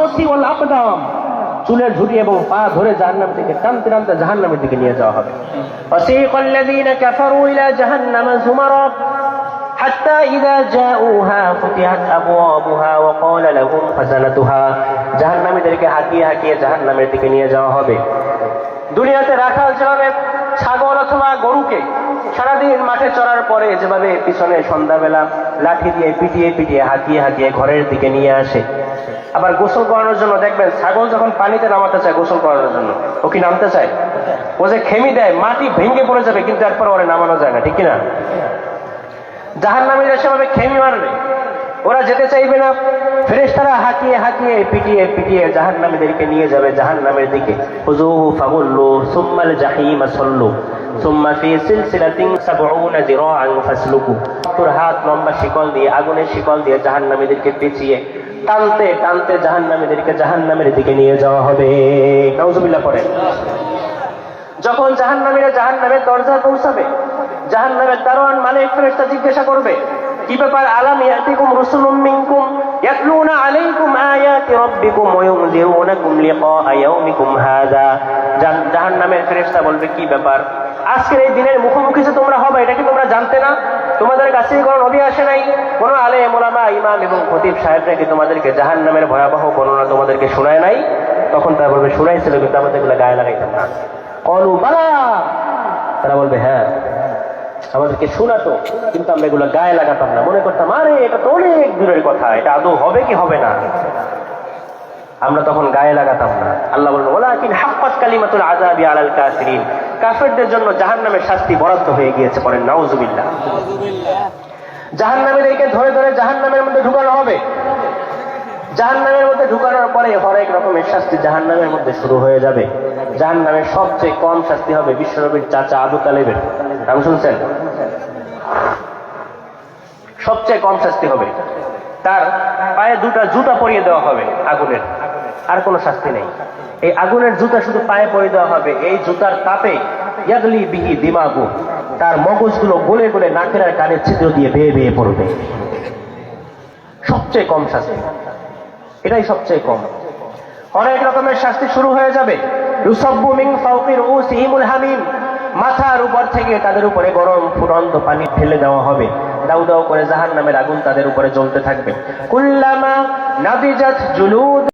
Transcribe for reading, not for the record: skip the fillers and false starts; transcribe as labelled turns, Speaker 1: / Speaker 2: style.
Speaker 1: রুউসি ওয়াল আকদাম, চুলের ঝুঁটি এবং পা ধরে জাহান্নাম থেকে টানতে টানতে জাহান্নামের দিকে নিয়ে যাওয়া হবে। ওয়াসিকাল্লাযীনা কাফারু ইলা জাহান্নামা যুমারা হাত্তা ইযা জাউহা ফুতিহাত আবওয়াবুহা ওয়া ক্বালা লাহুম খাযানাতুহা, জাহান্নামীদেরকে হাঁকিয়ে হাঁকিয়ে জাহান্নামের দিকে নিয়ে যাওয়া হবে। দুনিয়াতে রাখাল যেভাবে ছাগল অথবা গরুকে সারাদিন মাঠে চড়ার পরে যেভাবে পিছনে সন্ধ্যাবেলা লাঠি দিয়ে পিটিয়ে পিটিয়ে হাঁকিয়ে হাঁকিয়ে ঘরের দিকে নিয়ে আসে, আবার গোসল করানোর জন্য দেখবেন ছাগল যখন পানিতে নামাতে চায় গোসল করানোর জন্য, ও কি নামতে চায়? ও যে খেমি দেয় মাটি ভেঙে পড়ে যাবে, কিন্তু এরপর ওরে নামানো যায় না, ঠিক কিনা? জাহান্নামীরা সেভাবে খেমি মারবে, ওরা যেতে চাইবে না। ফেরেশতারা হাঁকিয়ে হাঁকিয়ে পিটিয়ে পিটিয়ে জাহান্নামীদেরকে নিয়ে যাবে জাহান্নামের দিকে। খুযূহু ফাগুল্লু সুম্মাল জাহিমা সাল্লু সুম্মা ফি সিলসিলাতিন ৭০ যিরাআন ফাসলুকু, ৭০ হাত লম্বা শিকল দিয়ে, আগুনের শিকল দিয়ে জাহান্নামীদেরকে পেঁচিয়ে টানতে টানতে জাহান্নামীদেরকে জাহান্নামের দিকে নিয়ে যাওয়া হবে। নাউযুবিল্লাহ পড়েন। যখন জাহান্নামীরা জাহান্নামের দরজায় পৌঁছাবে, জাহান্নামের দারোয়ান মালিক ফেরেশতা জিজ্ঞাসা করবে, কি ব্যাপার? আলাম ইয়াতিকুম রাসূলুম মিনকুম ইয়াতলুনা আলাইকুম আয়াতি রাব্বিকুম ওয়া ইউনযিরুনাকুম লিকাআ ইয়াউমিকুম হাযা। জাহান্নামের ফেরেশতা বলবে, কি ব্যাপার? আজকের এই দিনের মুখোমুখি যে তোমরা হবে, এটা কি তোমরা জানতে না? তোমাদের কাছে কোনো নবী আসে নাই? কোন আলেম ওলামা ইমাম এবং খতিব সাহেবরা কি তোমাদেরকে জাহান্নামের ভয়াবহ বর্ণনা তোমাদেরকে শোনায় নাই? তখন তারা বলবে, শোনাইছিল, কিন্তু আমাদের এগুলো গায়ে লাগাইতাম না। ক্বালু বালা, তারা বলবে, হ্যাঁ আমাদেরকে শোনাতো, কিন্তু আমরা এগুলো গায়ে লাগাতাম না, মনে করতাম আরে এটা তো অনেক দূরের কথা, এটা আদৌ হবে কি হবে না, আমরা তখন গায়ে লাগাতাম না। আল্লাহ বললেন, ওয়ালাকিন হাক্কাত কালিমাতুল আযাবি আলাল কাফিরিন, কাফেরদের জন্য জাহান্নামের শাস্তি বরাদ্দ হয়ে গিয়েছে। পড়েন নাউযুবিল্লাহ। জাহান্নামীদেরকে ধরে ধরে জাহান্নামের মধ্যে ঢুকানো হবে। জাহান্নামের মধ্যে ঢুকানোর পরে হরেক রকমের শাস্তি জাহান্নামের মধ্যে শুরু হয়ে যাবে। জাহান্নামের সবচেয়ে কম শাস্তি হবে বিশ্বনবীর চাচা আবু তালেবের, নাম শুনছেন? সবচেয়ে কম শাস্তি হবে তার পায়ে দুটা জুতা পরিয়ে দেওয়া হবে আগুনের, আর কোনো শাস্তি নেই। এই আগুনের জুতা শুধু পায়ে পরিয়ে দেওয়া হবে, এই জুতার তাপে ইয়াগলি বিহি দিমাগু, তার মগজগুলো গলে গলে নাকের আর কানের ছিদ্র দিয়ে বেয়ে বেয়ে পড়বে। সবচেয়ে কম শাস্তি, এটাই সবচেয়ে কম। অনেক রকমের শাস্তি শুরু হয়ে যাবে। ইউসাব্বু মিন ফাওকি রুউসিহিমুল হামিম, মাথার উপর থেকে তাদের উপরে গরম ফুটন্ত পানি ঢেলে দেওয়া হবে। দাউ দাউ করে জাহান্নামের আগুন তাদের উপরে জ্বলতে থাকবে। কুল্লামা নাদিজাত জুলুদ